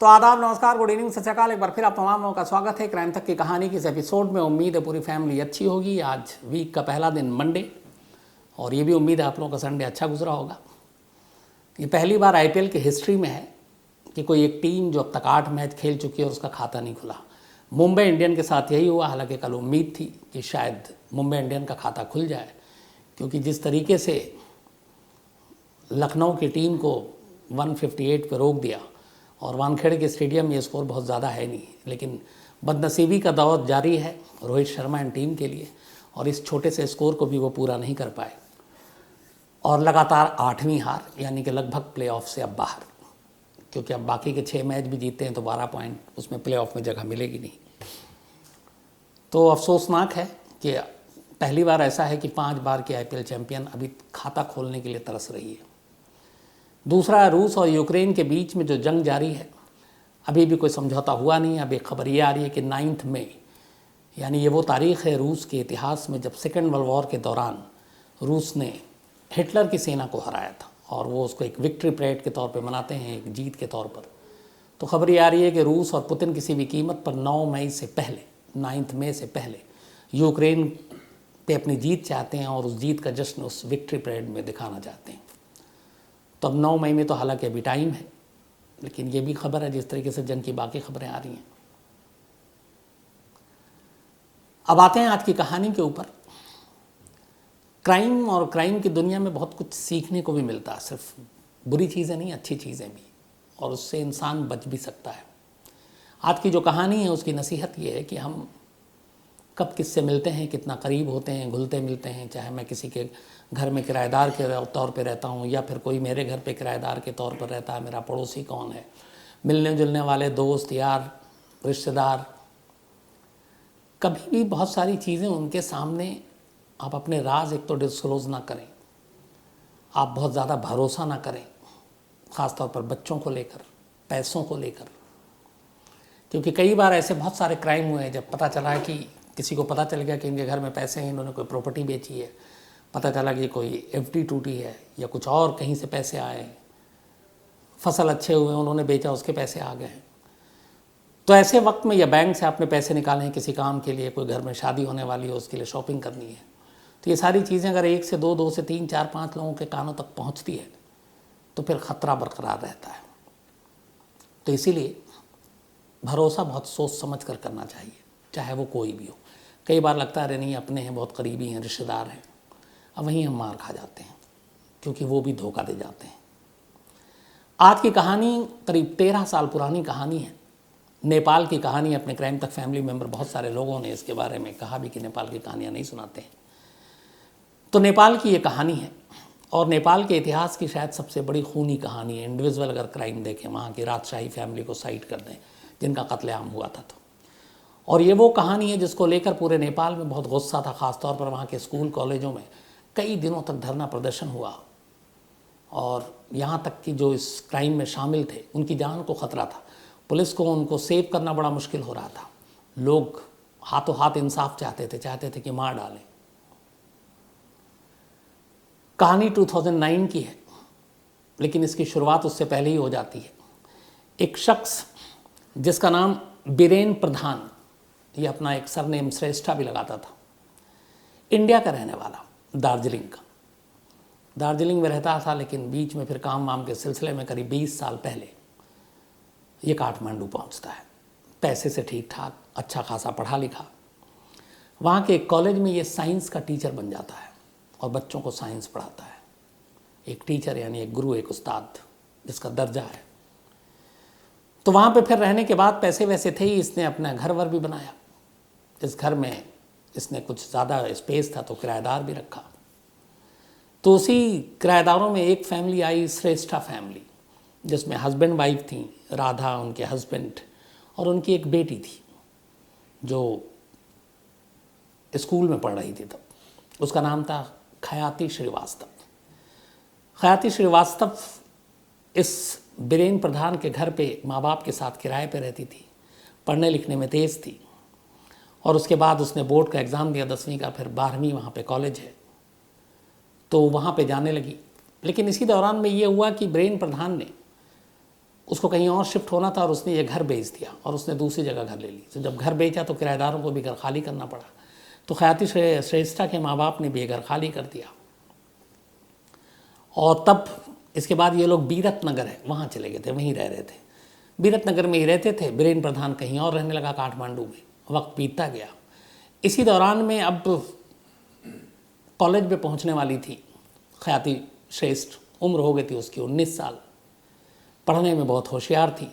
तो आदाब, नमस्कार, गुड इवनिंग, सत श्री अकाल। एक बार फिर आप तमाम लोगों का स्वागत है क्राइम तक की कहानी की इस एपिसोड में। उम्मीद है पूरी फैमिली अच्छी होगी। आज वीक का पहला दिन मंडे, और ये भी उम्मीद है आप लोगों का संडे अच्छा गुजरा होगा। ये पहली बार आईपीएल की हिस्ट्री में है कि कोई एक टीम जो अब तक 8 मैच खेल चुकी है और उसका खाता नहीं खुला। मुंबई इंडियन के साथ यही हुआ। हालांकि कल उम्मीद थी कि शायद मुंबई इंडियन का खाता खुल जाए, क्योंकि जिस तरीके से लखनऊ की टीम को 158 पे रोक दिया, और वानखेड़े के स्टेडियम में ये स्कोर बहुत ज़्यादा है नहीं, लेकिन बदनसीबी का दौर जारी है रोहित शर्मा एंड टीम के लिए, और इस छोटे से स्कोर को भी वो पूरा नहीं कर पाए और लगातार 8वीं हार, यानी कि लगभग प्लेऑफ से अब बाहर। क्योंकि अब बाकी के 6 मैच भी जीते हैं तो 12 पॉइंट, उसमें प्लेऑफ में जगह मिलेगी नहीं। तो अफसोसनाक है कि पहली बार ऐसा है कि 5 बार की आईपीएल चैंपियन अभी खाता खोलने के लिए तरस रही है। दूसरा, रूस और यूक्रेन के बीच में जो जंग जारी है, अभी भी कोई समझौता हुआ नहीं। अब एक खबर ये आ रही है कि 9 मई, यानी ये वो तारीख़ है रूस के इतिहास में जब सेकेंड वर्ल्ड वॉर के दौरान रूस ने हिटलर की सेना को हराया था, और वो उसको एक विक्ट्री परेड के तौर पे मनाते हैं, एक जीत के तौर पर। तो खबर ये आ रही है कि रूस और पुतिन किसी भी कीमत पर 9 मई से पहले, 9 मई से पहले यूक्रेन पे अपनी जीत चाहते हैं, और उस जीत का जश्न उस विक्ट्री परेड में दिखाना चाहते हैं। तो अब 9 मई में तो हालांकि अभी टाइम है, लेकिन ये भी खबर है जिस तरीके से जंग की बाकी खबरें आ रही हैं। अब आते हैं आज की कहानी के ऊपर। क्राइम और क्राइम की दुनिया में बहुत कुछ सीखने को भी मिलता है, सिर्फ बुरी चीज़ें नहीं, अच्छी चीज़ें भी, और उससे इंसान बच भी सकता है। आज की जो कहानी है उसकी नसीहत ये है कि हम कब किससे मिलते हैं, कितना करीब होते हैं, घुलते मिलते हैं। चाहे मैं किसी के घर में किराएदार के तौर पे रहता हूँ, या फिर कोई मेरे घर पे किराएदार के तौर पर रहता है, मेरा पड़ोसी कौन है, मिलने जुलने वाले दोस्त, यार, रिश्तेदार, कभी भी बहुत सारी चीज़ें उनके सामने आप अपने राज एक तो डिस्क्लोज़ ना करें, आप बहुत ज़्यादा भरोसा ना करें, ख़ास तौर पर बच्चों को लेकर, पैसों को लेकर। क्योंकि कई बार ऐसे बहुत सारे क्राइम हुए हैं जब पता चला कि किसी को पता चल गया कि इनके घर में पैसे हैं, इन्होंने कोई प्रॉपर्टी बेची है, पता चला कि कोई एफडी टूटी है, या कुछ और कहीं से पैसे आए, फसल अच्छे हुए उन्होंने बेचा, उसके पैसे आ गए। तो ऐसे वक्त में, या बैंक से आपने पैसे निकाले हैं किसी काम के लिए, कोई घर में शादी होने वाली है उसके लिए शॉपिंग करनी है, तो ये सारी चीज़ें अगर 1 से 2, 2 से 3, 4, 5 लोगों के कानों तक पहुँचती है तो फिर ख़तरा बरकरार रहता है। तो इसीलिए भरोसा बहुत सोच समझ कर करना चाहिए, चाहे वो कोई भी हो। कई बार लगता है अरे नहीं, अपने हैं, बहुत करीबी हैं, रिश्तेदार हैं, अब वहीं हम मार खा जाते हैं, क्योंकि वो भी धोखा दे जाते हैं। आज की कहानी करीब 13 साल पुरानी कहानी है। नेपाल की कहानी। अपने क्राइम तक फैमिली मेंबर बहुत सारे लोगों ने इसके बारे में कहा भी कि नेपाल की कहानियाँ नहीं सुनाते हैं। तो नेपाल की ये कहानी है, और नेपाल के इतिहास की शायद सबसे बड़ी खूनी कहानी है। इंडिविजुअल अगर क्राइम देखें, वहाँ की राजशाही फैमिली को साइड कर दें जिनका कत्लेआम हुआ था, तो और ये वो कहानी है जिसको लेकर पूरे नेपाल में बहुत गुस्सा था। ख़ासतौर पर वहाँ के स्कूल कॉलेजों में कई दिनों तक धरना प्रदर्शन हुआ, और यहाँ तक कि जो इस क्राइम में शामिल थे उनकी जान को ख़तरा था। पुलिस को उनको सेव करना बड़ा मुश्किल हो रहा था। लोग हाथों हाथ इंसाफ चाहते थे कि मार डालें। कहानी 2009 की है, लेकिन इसकी शुरुआत उससे पहले ही हो जाती है। एक शख्स जिसका नाम बीरेन प्रधान, ये अपना एक सरनेम श्रेष्ठा भी लगाता था, इंडिया का रहने वाला, दार्जिलिंग में रहता था, लेकिन बीच में फिर काम वाम के सिलसिले में करीब 20 साल पहले ये काठमांडू पहुंचता है। पैसे से ठीक ठाक, अच्छा खासा पढ़ा लिखा। वहाँ के एक कॉलेज में ये साइंस का टीचर बन जाता है, और बच्चों को साइंस पढ़ाता है। एक टीचर यानी एक गुरु, एक उस्ताद जिसका दर्जा है। तो वहाँ पे फिर रहने के बाद पैसे वैसे थे ही, इसने अपना घर वर भी बनाया। इस घर में इसने कुछ ज़्यादा स्पेस था तो किराएदार भी रखा। तो उसी किराएदारों में एक फैमिली आई, श्रेष्ठा फैमिली, जिसमें हस्बैंड वाइफ थी, राधा उनके हस्बैंड, और उनकी एक बेटी थी जो स्कूल में पढ़ रही थी तब। उसका नाम था खयाती श्रीवास्तव। खयाती श्रीवास्तव इस बीरेन प्रधान के घर पे माँ बाप के साथ किराए पे रहती थी। पढ़ने लिखने में तेज़ थी, और उसके बाद उसने बोर्ड का एग्ज़ाम दिया 10वीं का, फिर 12वीं वहाँ पे कॉलेज है, तो वहाँ पे जाने लगी। लेकिन इसी दौरान में ये हुआ कि बीरेन प्रधान ने उसको कहीं और शिफ्ट होना था और उसने ये घर बेच दिया और उसने दूसरी जगह घर ले ली। तो जब घर बेचा तो किराएदारों को भी घर खाली करना पड़ा। तो खयाती श्रेष्ठा के माँ बाप ने भी घर खाली कर दिया और तब इसके बाद ये लोग बीरत नगर है वहाँ चले गए थे, वहीं रह रहे थे। बीरत नगर में ही रहते थे। बीरेन प्रधान कहीं और रहने लगा काठमांडू में। वक्त बीतता गया। इसी दौरान में अब कॉलेज में पहुँचने वाली थी खयाती श्रेष्ठ। उम्र हो गई थी उसकी 19 साल। पढ़ने में बहुत होशियार थी।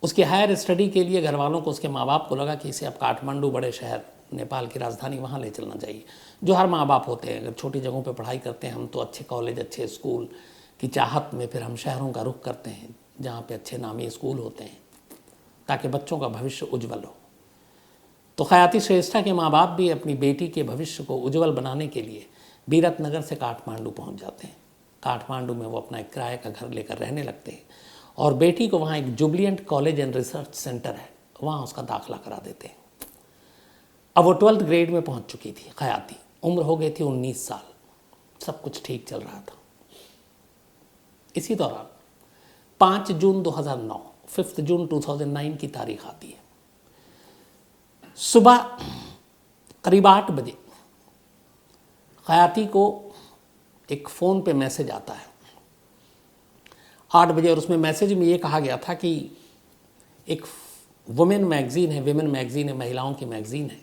उसकी हायर स्टडी के लिए घर वालों को, उसके माँ बाप को लगा कि इसे अब काठमांडू, बड़े शहर, नेपाल की राजधानी, वहाँ ले चलना चाहिए। जो हर माँ बाप होते हैं, अगर छोटी जगहों पे पढ़ाई करते हैं हम तो अच्छे कॉलेज, अच्छे स्कूल की चाहत में फिर हम शहरों का रुख करते हैं जहाँ पे अच्छे नामी स्कूल होते हैं ताकि बच्चों का भविष्य उज्जवल हो। तो खयाती श्रेष्ठा के माँ बाप भी अपनी बेटी के भविष्य को उज्जवल बनाने के लिए बीरत नगर से काठमांडू पहुँच जाते हैं। काठमांडू में वो अपना एक किराए का घर लेकर रहने लगते हैं और बेटी को वहाँ एक Jubilant college and research centre है, वहाँ उसका दाखिला करा देते हैं। अब वो 12th ग्रेड में पहुँच चुकी थी खयाती। उम्र हो गई थी 19 साल। सब कुछ ठीक चल रहा था। इसी दौरान 5 जून 2009, 5 जून 2009 की तारीख आती है। सुबह करीब 8 बजे खयाती को एक फ़ोन पे मैसेज आता है, 8 बजे। और उसमें मैसेज में ये कहा गया था कि एक वुमेन मैगज़ीन है, महिलाओं की मैगज़ीन है,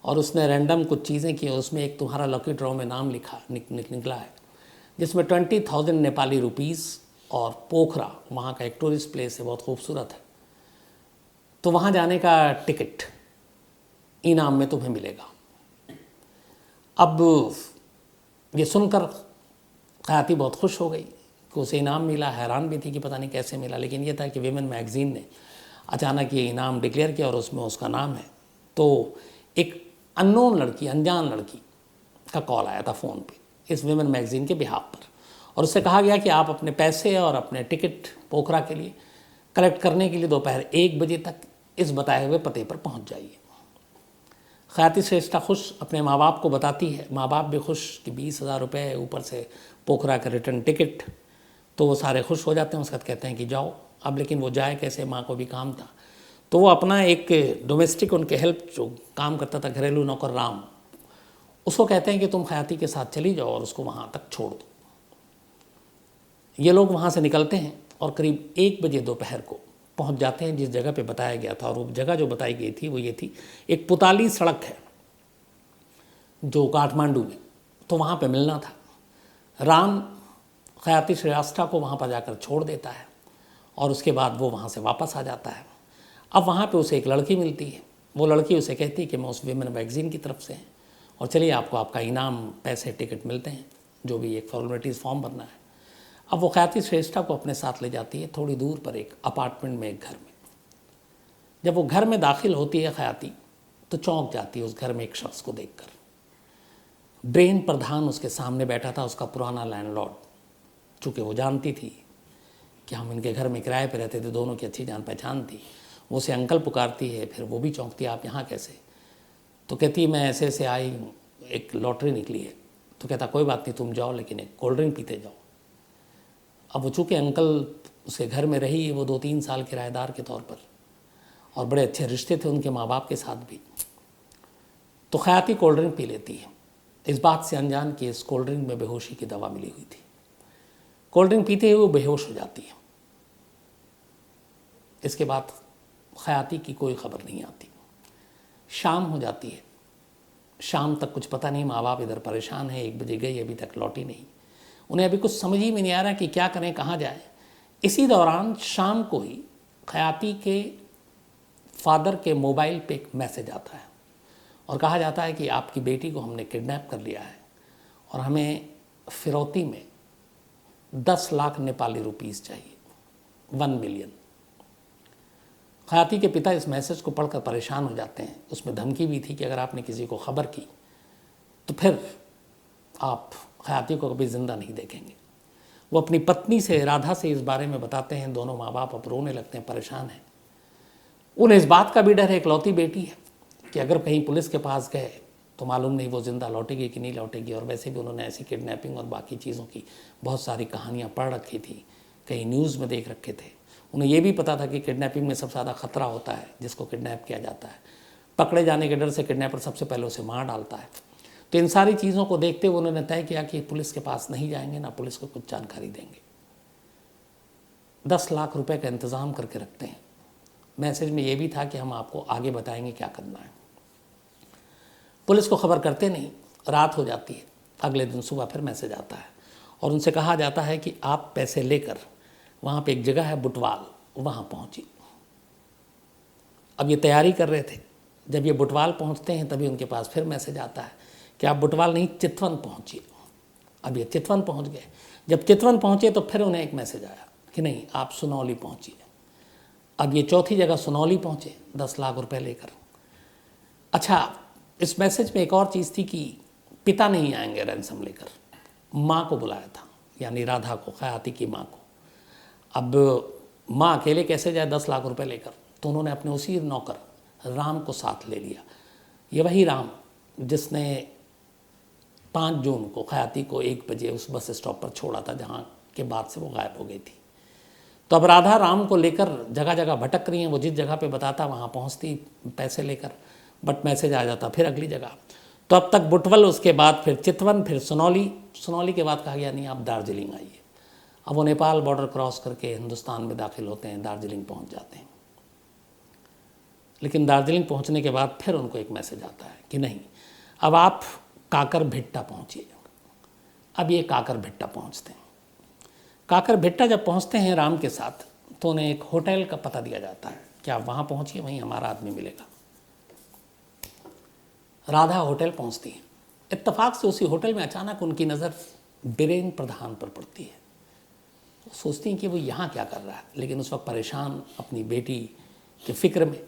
और उसने रैंडम कुछ चीज़ें की और उसमें एक तुम्हारा लकी ड्रॉ में नाम निकला है जिसमें 20,000 नेपाली रुपीज़ और पोखरा, वहाँ का एक टूरिस्ट प्लेस है, बहुत खूबसूरत है, तो वहाँ जाने का टिकट इनाम में तुम्हें मिलेगा। अब ये सुनकर खयाती बहुत खुश हो गई कि उसे इनाम मिला। हैरान भी थी कि पता नहीं कैसे मिला, लेकिन ये था कि विमेन मैगज़ीन ने अचानक ये इनाम डिक्लेयर किया और उसमें उसका नाम है। तो एक अननोन लड़की, अनजान लड़की का कॉल आया था फ़ोन पे इस विमेन मैगज़ीन के बिहाफ पर, और उससे कहा गया कि आप अपने पैसे और अपने टिकट पोखरा के लिए कलेक्ट करने के लिए दोपहर 1 बजे तक इस बताए हुए पते पर पहुंच जाइए। खयाती श्रेष्ठा खुश अपने माँ बाप को बताती है। माँ बाप भी खुश कि 20,000 रुपये, ऊपर से पोखरा का रिटर्न टिकट। तो वो सारे खुश हो जाते हैं। उसके बाद कहते हैं कि जाओ। अब लेकिन वो जाए कैसे, माँ को भी काम था। तो वो अपना एक डोमेस्टिक, उनके हेल्प जो काम करता था, घरेलू नौकर राम, उसको कहते हैं कि तुम खयाती के साथ चली जाओ और उसको वहाँ तक छोड़ दो। ये लोग वहाँ से निकलते हैं और करीब 1 बजे दोपहर को पहुँच जाते हैं जिस जगह पे बताया गया था। और वो जगह जो बताई गई थी वो ये थी, एक पुताली सड़क है जो काठमांडू में, तो वहाँ पे मिलना था। राम खयाती श्रेष्ठा को वहाँ पर जाकर छोड़ देता है और उसके बाद वो वहाँ से वापस आ जाता है। अब वहाँ पे उसे एक लड़की मिलती है। वो लड़की उसे कहती है कि मैं उस विमेन मैगज़ीन की तरफ से हैं और चलिए आपको आपका इनाम, पैसे, टिकट मिलते हैं, जो भी एक फॉर्मेलिटीज़ फॉर्म भरना है। अब वो खयाती श्रेष्ठा को अपने साथ ले जाती है थोड़ी दूर पर एक अपार्टमेंट में, एक घर में। जब वो घर में दाखिल होती है खयाती, तो चौंक जाती है उस घर में एक शख्स को देखकर। बीरेन प्रधान उसके सामने बैठा था, उसका पुराना लैंडलॉर्ड। चूँकि वो जानती थी कि हम इनके घर में किराए पे रहते थे, दोनों की अच्छी जान पहचान थी, वो उसे अंकल पुकारती है। फिर वो भी चौंकती है, आप यहाँ कैसे? तो कहती है मैं ऐसे आई हूँ, एक लॉटरी निकली है। तो कहता कोई बात नहीं, तुम जाओ, लेकिन एक कोल्ड ड्रिंक पीते जाओ। अब वो चूँकि अंकल उसके घर में रही, वो 2-3 साल किराएदार के तौर पर, और बड़े अच्छे रिश्ते थे उनके माँ बाप के साथ भी, तो खयाती कोल्ड ड्रिंक पी लेती है, इस बात से अनजान कि इस कोल्ड ड्रिंक में बेहोशी की दवा मिली हुई थी। कोल्ड ड्रिंक पीते हुए वो बेहोश हो जाती है। इसके बाद खयाती की कोई खबर नहीं आती। शाम हो जाती है। शाम तक कुछ पता नहीं, माँ बाप इधर परेशान है, 1 बजे गई, अभी तक लौटी नहीं। उन्हें अभी कुछ समझ ही में नहीं आ रहा कि क्या करें, कहाँ जाए। इसी दौरान शाम को ही खयाती के फादर के मोबाइल पे एक मैसेज आता है और कहा जाता है कि आपकी बेटी को हमने किडनैप कर लिया है और हमें फिरौती में 10 लाख नेपाली रुपीस चाहिए, 1 मिलियन। खयाती के पिता इस मैसेज को पढ़कर परेशान हो जाते हैं। उसमें धमकी भी थी कि अगर आपने किसी को खबर की तो फिर आप खयाती को कभी ज़िंदा नहीं देखेंगे। वो अपनी पत्नी से, राधा से, इस बारे में बताते हैं। दोनों माँ बाप अब रोने लगते हैं, परेशान हैं। उन्हें इस बात का भी डर है, इकलौती बेटी है, कि अगर कहीं पुलिस के पास गए तो मालूम नहीं वो ज़िंदा लौटेगी कि नहीं लौटेगी। और वैसे भी उन्होंने ऐसी किडनैपिंग और बाकी चीज़ों की बहुत सारी कहानियाँ पढ़ रखी थी, कहीं न्यूज़ में देख रखे थे। उन्हें ये भी पता था कि किडनैपिंग में सबसे ज़्यादा खतरा होता है जिसको किडनैप किया जाता है, पकड़े जाने के डर से किडनैपर सबसे पहले उसे मार डालता है। तो इन सारी चीज़ों को देखते हुए उन्होंने तय किया कि पुलिस के पास नहीं जाएंगे, ना पुलिस को कुछ जानकारी देंगे। 10 लाख रुपए का इंतज़ाम करके रखते हैं। मैसेज में ये भी था कि हम आपको आगे बताएंगे क्या करना है। पुलिस को खबर करते नहीं, रात हो जाती है। अगले दिन सुबह फिर मैसेज आता है और उनसे कहा जाता है कि आप पैसे लेकर वहाँ पे एक जगह है बुटवाल, वहाँ पहुँचिए। अब ये तैयारी कर रहे थे। जब ये बुटवाल पहुँचते हैं तभी उनके पास फिर मैसेज आता है कि आप बुटवाल नहीं, चितवन पहुँचिए। अब ये चितवन पहुँच गए। जब चितवन पहुँचे तो फिर उन्हें एक मैसेज आया कि नहीं, आप सुनौली पहुँचिए। अब ये चौथी जगह सुनौली पहुँचे 10 लाख रुपए लेकर। अच्छा, इस मैसेज में एक और चीज़ थी कि पिता नहीं आएंगे रैंसम लेकर, माँ को बुलाया था, यानी राधा को, खयाती की माँ को। अब माँ अकेले कैसे जाए 10 लाख रुपए लेकर, तो उन्होंने अपने उसी नौकर राम को साथ ले लिया। ये वही राम जिसने 5 जून को खयाती को 1 बजे उस बस स्टॉप पर छोड़ा था जहाँ के बाद से वो गायब हो गई थी। तो अब राधा राम को लेकर जगह जगह भटक रही हैं। वो जिस जगह पे बताता वहाँ पहुँचती पैसे लेकर, बट मैसेज आ जाता फिर अगली जगह। तो अब तक बुटवल, उसके बाद फिर चितवन, फिर सुनौली। सुनौली के बाद कहा गया नहीं, आप दार्जिलिंग आइए। अब वो नेपाल बॉर्डर क्रॉस करके हिंदुस्तान में दाखिल होते हैं, दार्जिलिंग पहुँच जाते हैं। लेकिन दार्जिलिंग पहुँचने के बाद फिर उनको एक मैसेज आता है कि नहीं, अब आप काकर भिट्टा पहुँचिए। अब ये काकर भिट्टा पहुँचते हैं। काकर भिट्टा जब पहुँचते हैं राम के साथ, तो उन्हें एक होटल का पता दिया जाता है कि आप वहाँ पहुँचिए, वहीं हमारा आदमी मिलेगा। राधा होटल पहुँचती है। इत्तेफाक से उसी होटल में अचानक उनकी नज़र बीरेन प्रधान पर पड़ती है। वो सोचती हैं कि वो यहाँ क्या कर रहा है, लेकिन उस वक्त परेशान अपनी बेटी के फ़िक्र में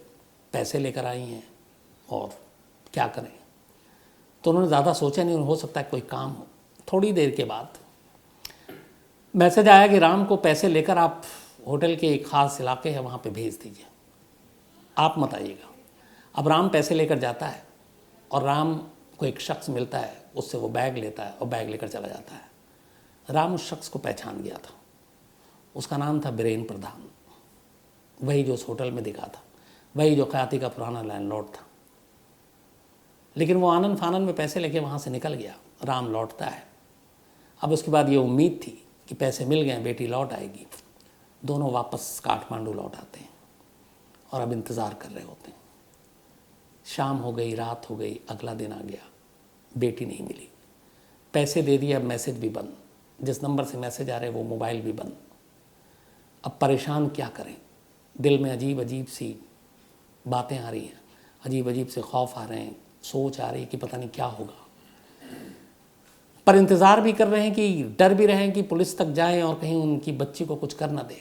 पैसे लेकर आई हैं और क्या करें। तो उन्होंने ज़्यादा सोचा नहीं, हो सकता है कोई काम हो। थोड़ी देर के बाद मैसेज आया कि राम को पैसे लेकर आप होटल के एक ख़ास इलाके है वहाँ पे भेज दीजिए, आप मत आइएगा। अब राम पैसे लेकर जाता है और राम को एक शख्स मिलता है, उससे वो बैग लेता है और बैग लेकर चला जाता है। राम उस शख्स को पहचान गया था। उसका नाम था बीरेन प्रधान, वही जो उस होटल में दिखा था, वही जो खयाती का पुराना लैंडलॉर्ड था। लेकिन वो आनन फानन में पैसे लेके वहाँ से निकल गया। राम लौटता है। अब उसके बाद ये उम्मीद थी कि पैसे मिल गए, बेटी लौट आएगी। दोनों वापस काठमांडू लौट आते हैं और अब इंतज़ार कर रहे होते हैं। शाम हो गई, रात हो गई, अगला दिन आ गया, बेटी नहीं मिली। पैसे दे दिए, अब मैसेज भी बंद। जिस नंबर से मैसेज आ रहे वो मोबाइल भी बंद। अब परेशान क्या करें, दिल में अजीब अजीब सी बातें आ रही हैं, अजीब अजीब से खौफ आ रहे हैं, सोच आ रही है कि पता नहीं क्या होगा। पर इंतज़ार भी कर रहे हैं, कि डर भी रहे हैं कि पुलिस तक जाएं और कहीं उनकी बच्ची को कुछ कर ना दें।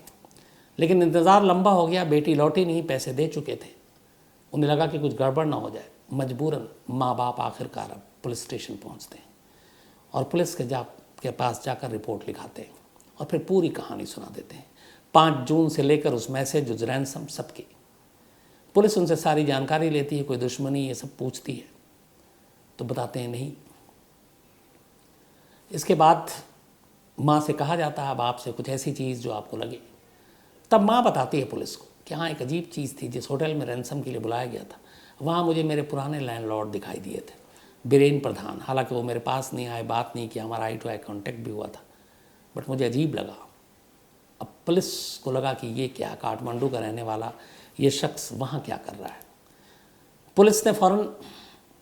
लेकिन इंतज़ार लंबा हो गया, बेटी लौटी नहीं, पैसे दे चुके थे। उन्हें लगा कि कुछ गड़बड़ ना हो जाए। मजबूरन माँ बाप आखिरकार अब पुलिस स्टेशन पहुँचते हैं और पुलिस के पास जाकर रिपोर्ट लिखाते हैं और फिर पूरी कहानी सुना देते हैं। 5 जून से लेकर उस मैसेज, उस रैंसम, सबकी पुलिस उनसे सारी जानकारी लेती है। कोई दुश्मनी ये सब पूछती है तो बताते हैं नहीं। इसके बाद माँ से कहा जाता है अब आपसे कुछ ऐसी चीज़ जो आपको लगे। तब माँ बताती है पुलिस को कि हाँ, एक अजीब चीज़ थी। जिस होटल में रैंसम के लिए बुलाया गया था वहाँ मुझे मेरे पुराने लैंडलॉर्ड दिखाई दिए थे, बीरेन प्रधान। हालांकि वो मेरे पास नहीं आए, बात नहीं की, हमारा आई टू आई कॉन्टेक्ट भी हुआ था, बट मुझे अजीब लगा। अब पुलिस को लगा कि ये क्या, काठमांडू का रहने वाला ये शख्स वहाँ क्या कर रहा है। पुलिस ने फ़ौरन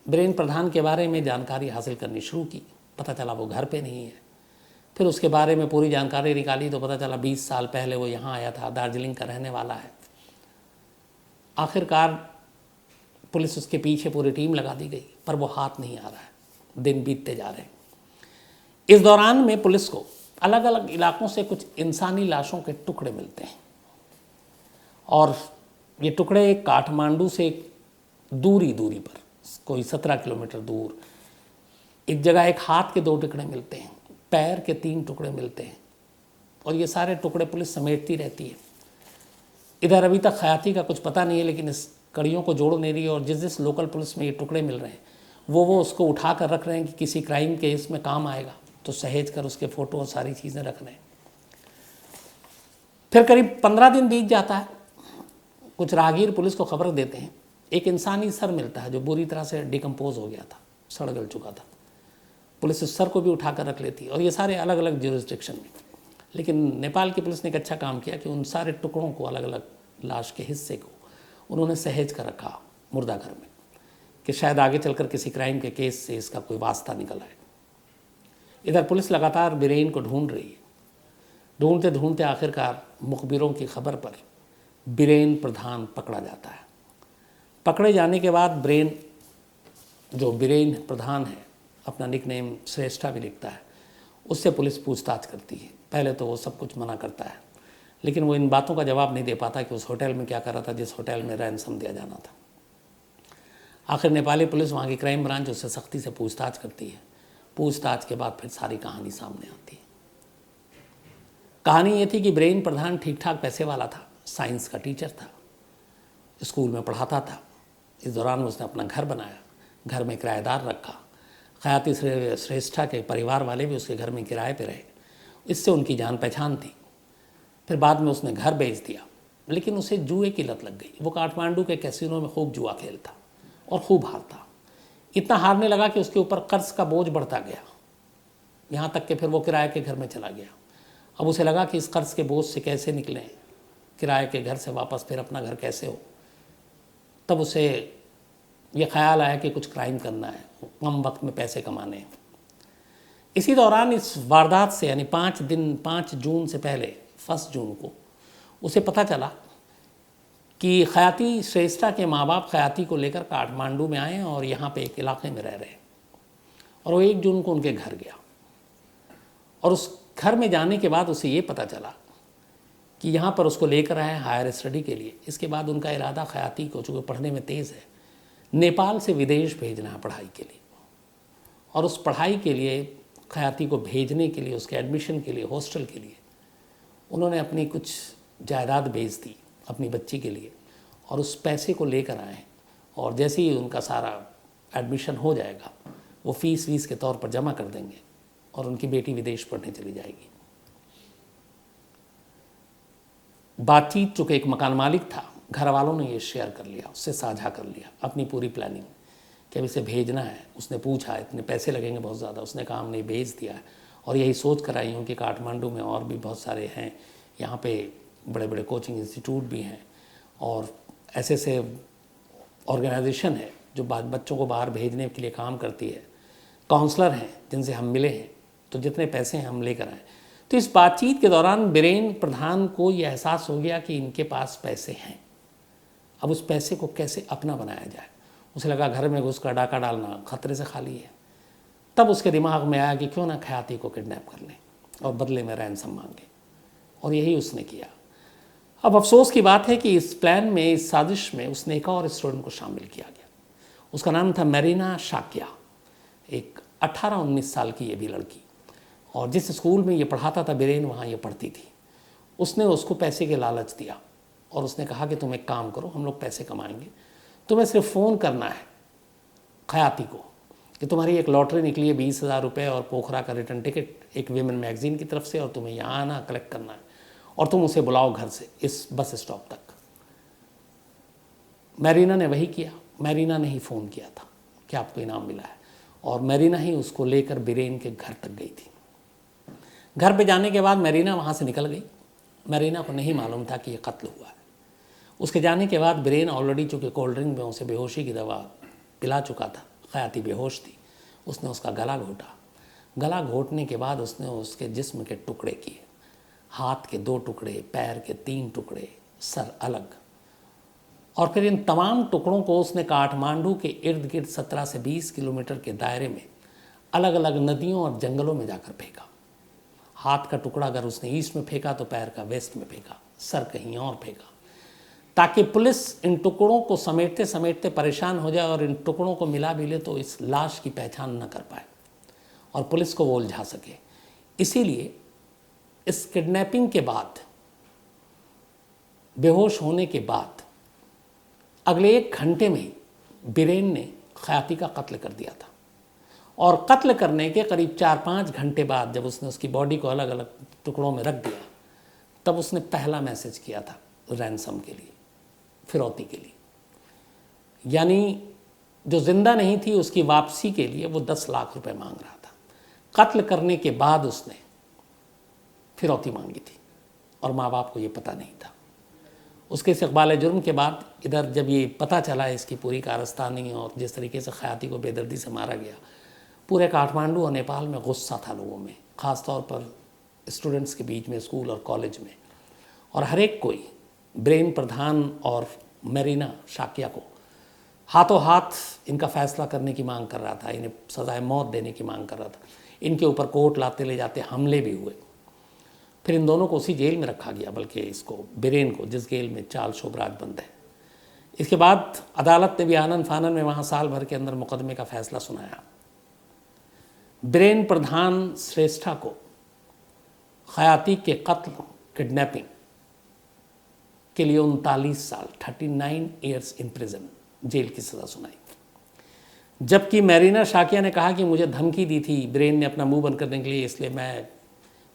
बीरेन प्रधान के बारे में जानकारी हासिल करनी शुरू की। पता चला वो घर पे नहीं है। फिर उसके बारे में पूरी जानकारी निकाली तो पता चला 20 साल पहले वो यहाँ आया था, दार्जिलिंग का रहने वाला है। आखिरकार पुलिस उसके पीछे पूरी टीम लगा दी गई, पर वो हाथ नहीं आ रहा है। दिन बीतते जा रहे हैं। इस दौरान में पुलिस को अलग अलग इलाकों से कुछ इंसानी लाशों के टुकड़े मिलते हैं और ये टुकड़े काठमांडू से दूरी पर, कोई 17 किलोमीटर दूर एक जगह एक हाथ के 2 टुकड़े मिलते हैं, पैर के 3 टुकड़े मिलते हैं और ये सारे टुकड़े पुलिस समेटती रहती है। इधर अभी तक खयाती का कुछ पता नहीं है, लेकिन इस कड़ियों को जोड़ नहीं रही है और जिस लोकल पुलिस में ये टुकड़े मिल रहे हैं वो उसको उठा कर रख रहे हैं कि किसी क्राइम केस में काम आएगा, तो सहेज कर उसके फ़ोटो और सारी चीज़ें रख रहे हैं। फिर करीब 15 दिन बीत जाता है। कुछ राहगीर पुलिस को खबर देते हैं, एक इंसानी सर मिलता है जो बुरी तरह से डिकम्पोज हो गया था, सड़ गल चुका था। पुलिस उस सर को भी उठाकर रख लेती, और ये सारे अलग अलग ज्यूरिसडिक्शन में। लेकिन नेपाल की पुलिस ने एक अच्छा काम किया कि उन सारे टुकड़ों को, अलग अलग लाश के हिस्से को उन्होंने सहेज कर रखा मुर्दा घर में, कि शायद आगे चलकर किसी क्राइम के केस से इसका कोई वास्ता निकल आए। इधर पुलिस लगातार बीरेन को ढूंढ रही है। ढूंढते ढूंढते आखिरकार मुखबिरों की खबर पर बीरेन प्रधान पकड़ा जाता है। पकड़े जाने के बाद जो बीरेन प्रधान है, अपना निकनेम श्रेष्ठा भी लिखता है, उससे पुलिस पूछताछ करती है। पहले तो वो सब कुछ मना करता है, लेकिन वो इन बातों का जवाब नहीं दे पाता कि उस होटल में क्या कर रहा था जिस होटल में रैनसम दिया जाना था। आखिर नेपाली पुलिस, वहाँ की क्राइम ब्रांच उससे सख्ती से पूछताछ करती है। पूछताछ के बाद फिर सारी कहानी सामने आती है। कहानी ये थी कि बीरेन प्रधान ठीक ठाक पैसे वाला था, साइंस का टीचर था, स्कूल में पढ़ाता था। इस दौरान उसने अपना घर बनाया, घर में किराएदार रखा। खयाती श्रेष्ठा के परिवार वाले भी उसके घर में किराए पे रहे, इससे उनकी जान पहचान थी। फिर बाद में उसने घर बेच दिया, लेकिन उसे जुए की लत लग गई। वो काठमांडू के कैसीनो में खूब जुआ खेलता और खूब हारता। इतना हारने लगा कि उसके ऊपर कर्ज का बोझ बढ़ता गया, यहाँ तक कि फिर वो किराए के घर में चला गया। अब उसे लगा कि इस कर्ज के बोझ से कैसे निकलें, किराए के घर से वापस फिर अपना घर कैसे हो। तब उसे ये ख्याल आया कि कुछ क्राइम करना है, कम वक्त में पैसे कमाने हैं। इसी दौरान इस वारदात से, यानी 5 जून से पहले 1 जून को उसे पता चला कि खयाती श्रेष्ठा के माँ बाप खयाती को लेकर काठमांडू में आए और यहाँ पे एक इलाके में रह रहे, और वो 1 जून को उनके घर गया। और उस घर में जाने के बाद उसे ये पता चला कि यहाँ पर उसको लेकर आए हायर स्टडी के लिए। इसके बाद उनका इरादा खयाती को, चूँकि पढ़ने में तेज़ है, नेपाल से विदेश भेजना है पढ़ाई के लिए। और उस पढ़ाई के लिए, खयाती को भेजने के लिए, उसके एडमिशन के लिए, हॉस्टल के लिए उन्होंने अपनी कुछ जायदाद बेच दी अपनी बच्ची के लिए, और उस पैसे को लेकर आए। और जैसे ही उनका सारा एडमिशन हो जाएगा, वो फीस के तौर पर जमा कर देंगे और उनकी बेटी विदेश पढ़ने चली जाएगी। बातचीत, चूँकि एक मकान मालिक था, घर वालों ने ये शेयर कर लिया, उससे साझा कर लिया अपनी पूरी प्लानिंग कि अब इसे भेजना है। उसने पूछा इतने पैसे लगेंगे बहुत ज़्यादा, उसने कहा हमने भेज दिया है। और यही सोच कर आई हूँ कि काठमांडू में और भी बहुत सारे हैं, यहाँ पे बड़े बड़े कोचिंग इंस्टीट्यूट भी हैं, और ऐसे ऑर्गेनाइजेशन है जो बच्चों को बाहर भेजने के लिए काम करती है, काउंसलर हैं जिनसे हम मिले हैं, तो जितने पैसे हैं हम लेकर आए। तो इस बातचीत के दौरान बीरेन प्रधान को यह एहसास हो गया कि इनके पास पैसे हैं। अब उस पैसे को कैसे अपना बनाया जाए। उसे लगा घर में घुसकर डाका डालना खतरे से खाली है। तब उसके दिमाग में आया कि क्यों ना खयाती को किडनैप कर लें और बदले में रैनसम मांगे, और यही उसने किया। अब अफसोस की बात है कि इस प्लान में, इस साजिश में उसने एक और स्टूडेंट को शामिल किया गया। उसका नाम था मेरीना शाक्या, एक 18-19 साल की ये भी लड़की। और जिस स्कूल में ये पढ़ाता था बीरेन, वहाँ ये पढ़ती थी। उसने उसको पैसे के लालच दिया और उसने कहा कि तुम एक काम करो, हम लोग पैसे कमाएंगे, तुम्हें सिर्फ फ़ोन करना है खयाती को कि तुम्हारी एक लॉटरी निकली है 20,000 रुपये और पोखरा का रिटर्न टिकट एक वीमेन मैगजीन की तरफ से, और तुम्हें यहाँ आना, कलेक्ट करना है, और तुम उसे बुलाओ घर से इस बस स्टॉप तक। मेरीना ने वही किया। मेरीना ने ही फ़ोन किया था कि आपको इनाम मिला है, और मेरीना ही उसको लेकर बीरेन के घर तक गई थी। घर पे जाने के बाद मेरीना वहाँ से निकल गई। मेरीना को नहीं मालूम था कि ये कत्ल हुआ है। उसके जाने के बाद बीरेन ऑलरेडी, चूँकि कोल्ड ड्रिंक में उसे बेहोशी की दवा पिला चुका था, खयाती बेहोश थी, उसने उसका गला घोटा। गला घोटने के बाद उसने उसके जिस्म के टुकड़े किए, हाथ के 2 टुकड़े, पैर के 3 टुकड़े, सर अलग। और फिर इन तमाम टुकड़ों को उसने काठमांडू के इर्द गिर्द 17 से 20 किलोमीटर के दायरे में अलग अलग नदियों और जंगलों में जाकर फेंका। हाथ का टुकड़ा अगर उसने ईस्ट में फेंका तो पैर का वेस्ट में फेंका, सर कहीं और फेंका, ताकि पुलिस इन टुकड़ों को समेटते समेटते परेशान हो जाए और इन टुकड़ों को मिला भी ले तो इस लाश की पहचान न कर पाए और पुलिस को वो उलझा सके। इसीलिए इस किडनैपिंग के बाद, बेहोश होने के बाद, अगले 1 घंटे में ही बीरेन ने खयाती का कत्ल कर दिया था। और कत्ल करने के करीब 4-5 घंटे बाद, जब उसने उसकी बॉडी को अलग अलग टुकड़ों में रख दिया, तब उसने पहला मैसेज किया था रैंसम के लिए, फिरौती के लिए। यानी जो जिंदा नहीं थी उसकी वापसी के लिए वो 10 लाख रुपए मांग रहा था। कत्ल करने के बाद उसने फिरौती मांगी थी और माँ बाप को ये पता नहीं था। उसके इस्तक़बाल जुर्म के बाद इधर जब ये पता चला इसकी पूरी कारस्तानी और जिस तरीके से ख़याती को बेदर्दी से मारा गया, पूरे काठमांडू और नेपाल में गुस्सा था लोगों में, ख़ास तौर पर स्टूडेंट्स के बीच में, स्कूल और कॉलेज में। और हर एक कोई ब्रेन प्रधान और मेरीना शाकिया को हाथों हाथ इनका फ़ैसला करने की मांग कर रहा था, इन्हें सज़ाए मौत देने की मांग कर रहा था। इनके ऊपर कोर्ट लाते ले जाते हमले भी हुए। फिर इन दोनों को उसी जेल में रखा गया, बल्कि इसको बिरेन को, जिस जेल में चार्ल्स शोभराज बंद है। इसके बाद अदालत ने भी आनन फानन में वहाँ साल भर के अंदर मुकदमे का फ़ैसला सुनाया। बिरेन प्रधान श्रेष्ठा को ख़याती के कत्ल, किडनैपिंग के लिए 39 साल 39 ईयर्स इन प्रिजन जेल की सज़ा सुनाई। जबकि मेरीना शाकिया ने कहा कि मुझे धमकी दी थी बिरेन ने अपना मुंह बंद करने के लिए, इसलिए मैं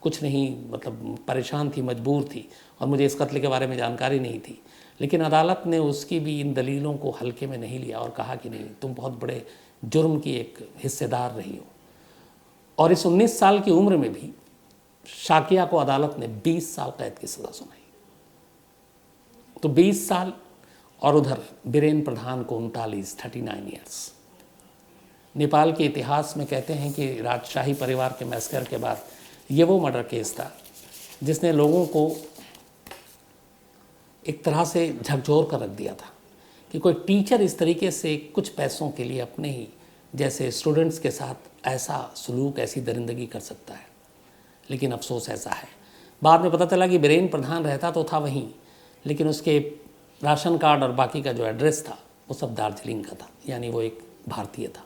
कुछ नहीं, मतलब परेशान थी, मजबूर थी और मुझे इस कत्ल के बारे में जानकारी नहीं थी। लेकिन अदालत ने उसकी भी इन दलीलों को हल्के में नहीं लिया और कहा कि नहीं, तुम बहुत बड़े जुर्म की एक हिस्सेदार रही हो। और इस 19 साल की उम्र में भी शाकिया को अदालत ने 20 साल कैद की सज़ा सुनाई। तो 20 साल और उधर बिरेन प्रधान को 39 ईयर्स। नेपाल के इतिहास में कहते हैं कि राजशाही परिवार के मैस्कर के बाद ये वो मर्डर केस था जिसने लोगों को एक तरह से झकझोर कर रख दिया था कि कोई टीचर इस तरीके से कुछ पैसों के लिए अपने ही जैसे स्टूडेंट्स के साथ ऐसा सलूक, ऐसी दरिंदगी कर सकता है। लेकिन अफसोस ऐसा है। बाद में पता चला कि बिरेन प्रधान रहता तो था वहीं, लेकिन उसके राशन कार्ड और बाकी का जो एड्रेस था वो सब दार्जिलिंग का था, यानी वो एक भारतीय था।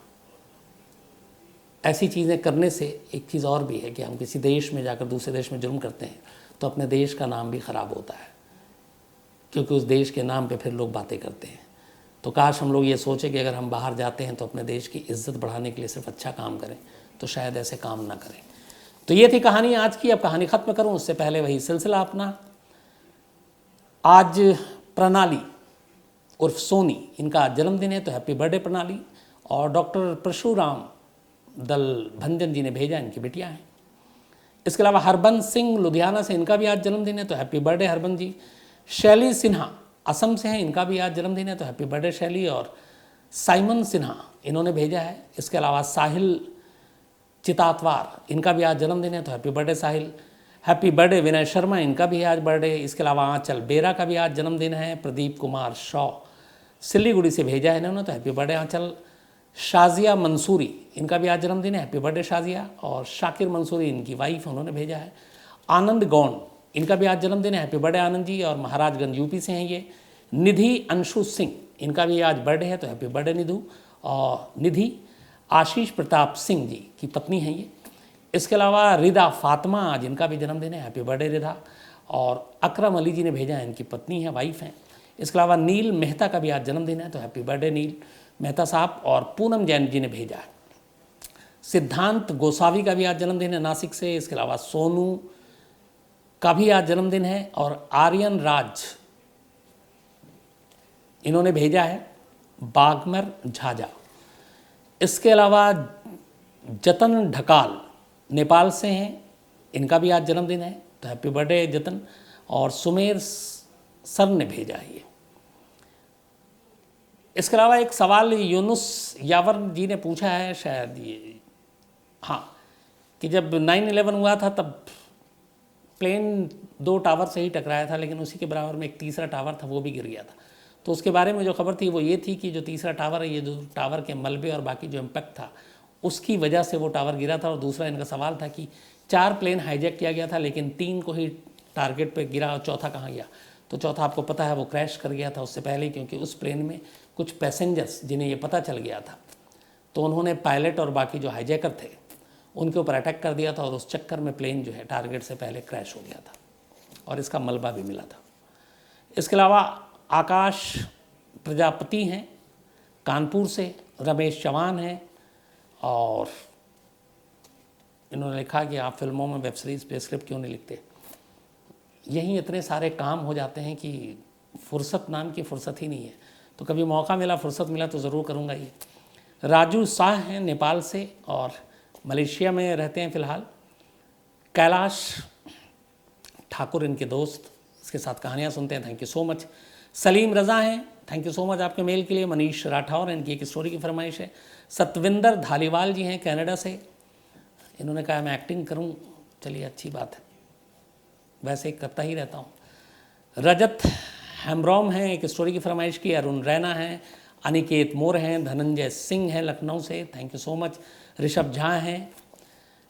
ऐसी चीज़ें करने से एक चीज़ और भी है कि हम किसी देश में जाकर दूसरे देश में जुर्म करते हैं तो अपने देश का नाम भी ख़राब होता है, क्योंकि उस देश के नाम पे फिर लोग बातें करते हैं। तो काश हम लोग ये सोचें कि अगर हम बाहर जाते हैं तो अपने देश की इज़्ज़त बढ़ाने के लिए सिर्फ अच्छा काम करें, तो शायद ऐसे काम ना करें। तो ये थी कहानी आज की। अब कहानी ख़त्म करूँ उससे पहले वही सिलसिला अपना। आज प्रणाली उर्फ सोनी, इनका जन्मदिन है, तो हैप्पी बर्थडे प्रणाली। और डॉक्टर परशुराम दल भंजन जी ने भेजा, इनकी बिटिया हैं। इसके अलावा हरबंस सिंह लुधियाना से, इनका भी आज जन्मदिन है, तो हैप्पी बर्थडे हरबंस जी। शैली सिन्हा असम से हैं, इनका भी आज जन्मदिन है, तो हैप्पी बर्थडे शैली। और साइमन सिन्हा इन्होंने भेजा है। इसके अलावा साहिल चितातवार, इनका भी आज जन्मदिन है, तो हैप्पी बर्थडे साहिल। हैप्पी बर्थडे विनय शर्मा, इनका भी आज बर्थडे। इसके अलावा आंचल बेरा का भी आज जन्मदिन है। प्रदीप कुमार शॉ सिल्लीगुड़ी से भेजा है इन्होंने, तो हैप्पी बर्थडे आंचल। शाजिया मंसूरी, इनका भी आज जन्मदिन है, हैप्पी बर्थडे शाजिया। और शाकिर मंसूरी इनकी वाइफ, उन्होंने भेजा है। आनंद गौंड, इनका भी आज जन्मदिन है, हैप्पी बर्थडे आनंद जी। और महाराजगंज यूपी से हैं ये। निधि अंशु सिंह, इनका भी आज बर्थडे है, तो हैप्पी बर्थडे निधु। और निधि आशीष प्रताप सिंह जी की पत्नी हैं ये। इसके अलावा रिदा फातिमा, आज इनका भी जन्मदिन है, हैप्पी बर्थडे रिदा। और अकरम अली जी ने भेजा है, इनकी पत्नी है, वाइफ हैं। इसके अलावा नील मेहता का भी आज जन्मदिन है, तो हैप्पी बर्थडे नील मेहता साहब। और पूनम जैन जी ने भेजा है। सिद्धांत गोसावी का भी आज जन्मदिन है, नासिक से। इसके अलावा सोनू का भी आज जन्मदिन है। और आर्यन राज, इन्होंने भेजा है, बागमर झाझा। इसके अलावा जतन ढकाल नेपाल से हैं, इनका भी आज जन्मदिन है, तो हैप्पी बर्थडे जतन। और सुमेर सर ने भेजा है ये। इसके अलावा एक सवाल यूनुस यावर जी ने पूछा है, शायद ये, हाँ, कि जब 9/11 हुआ था तब प्लेन 2 टावर से ही टकराया था, लेकिन उसी के बराबर में एक तीसरा टावर था, वो भी गिर गया था। तो उसके बारे में जो खबर थी वो ये थी कि जो तीसरा टावर है, ये जो टावर के मलबे और बाकी जो इम्पैक्ट था उसकी वजह से वो टावर गिरा था। और दूसरा इनका सवाल था कि 4 प्लेन हाईजैक किया गया था, लेकिन 3 को ही टारगेट पे गिरा, और चौथा कहाँ गया? तो चौथा आपको पता है वो क्रैश कर गया था उससे पहले, क्योंकि उस प्लेन में कुछ पैसेंजर्स जिन्हें ये पता चल गया था, तो उन्होंने पायलट और बाकी जो हाईजैकर थे उनके ऊपर अटैक कर दिया था, और उस चक्कर में प्लेन जो है टारगेट से पहले क्रैश हो गया था, और इसका मलबा भी मिला था। इसके अलावा आकाश प्रजापति हैं कानपुर से, रमेश चौहान हैं, और इन्होंने लिखा कि आप फिल्मों में, वेब सीरीज़ पे स्क्रिप्ट क्यों नहीं लिखते? यहीं इतने सारे काम हो जाते हैं कि फुर्सत नाम की फुर्सत ही नहीं है। तो कभी मौका मिला, फुर्सत मिला तो ज़रूर करूँगा ये। राजू शाह हैं नेपाल से और मलेशिया में रहते हैं फ़िलहाल। कैलाश ठाकुर इनके दोस्त, इसके साथ कहानियाँ सुनते हैं, thank you so much. Salim Raza हैं, थैंक यू सो मच आपके मेल के लिए। मनीष राठौर, इनकी एक स्टोरी की फरमाइश है। सतविंदर धालीवाल जी हैं कनाडा से, इन्होंने कहा मैं एक्टिंग करूं, चलिए अच्छी बात है, वैसे करता ही रहता हूं। रजत हेम्ब्रॉम हैं, एक स्टोरी की फरमाइश की। अरुण रैना हैं, अनिकेत मोर हैं, धनंजय सिंह हैं लखनऊ से, thank you so much. Rishabh Jha हैं,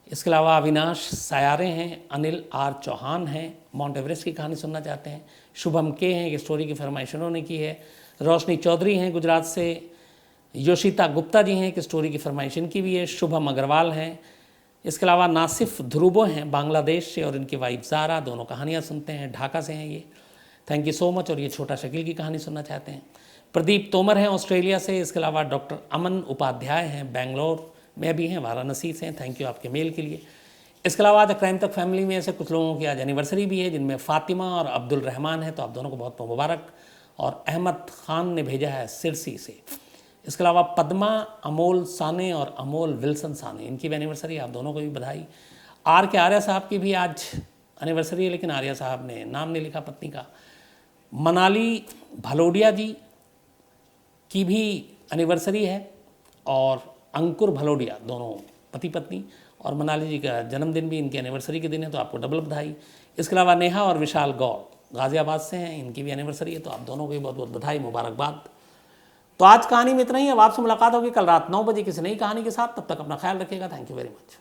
इसके अलावा अविनाश सायारे हैं, अनिल आर चौहान हैं, माउंट एवरेस्ट की कहानी सुनना चाहते हैं। शुभम के हैं, एक स्टोरी की फरमाइश उन्होंने की है। रोशनी चौधरी हैं गुजरात से। योशिता गुप्ता जी हैं, एक स्टोरी की फरमाइश इनकी भी है। शुभम अग्रवाल हैं। इसके अलावा नासिफ ध्रुवो हैं बांग्लादेश से और इनकी वाइफ ज़ारा, दोनों कहानियाँ सुनते हैं, ढाका से हैं ये, थैंक यू सो मच। और ये छोटा शकील की कहानी सुनना चाहते हैं। प्रदीप तोमर हैं ऑस्ट्रेलिया से। इसके अलावा डॉक्टर अमन उपाध्याय हैं, बेंगलोर में भी हैं, वाराणसी से, थैंक यू आपके मेल के लिए। इसके अलावा आज क्राइम तक फैमिली में ऐसे कुछ लोगों की आज एनिवर्सरी भी है, जिनमें फ़ातिमा और अब्दुल रहमान है, तो आप दोनों को बहुत बहुत मुबारक। और अहमद खान ने भेजा है सिरसी से। इसके अलावा पद्मा अमोल साने और अमोल विल्सन साने, इनकी भी एनिवर्सरी, आप दोनों को भी बधाई। आर के आर्या साहब की भी आज एनिवर्सरी है, लेकिन आर्या साहब ने नाम नहीं लिखा पत्नी का। मनाली भलोडिया जी की भी एनिवर्सरी है और अंकुर भलोडिया, दोनों पति पत्नी, और मनाली जी का जन्मदिन भी इनकी एनिवर्सरी के दिन है, तो आपको डबल बधाई। इसके अलावा नेहा और विशाल गौर गाज़ियाबाद से हैं, इनकी भी एनिवर्सरी है, तो आप दोनों को भी बहुत बहुत बधाई, मुबारकबाद। तो आज कहानी में इतना ही। अब आपसे मुलाकात होगी कल रात 9 बजे किसी नई कहानी के साथ, तब तक अपना ख्याल रखिएगा, थैंक यू वेरी मच।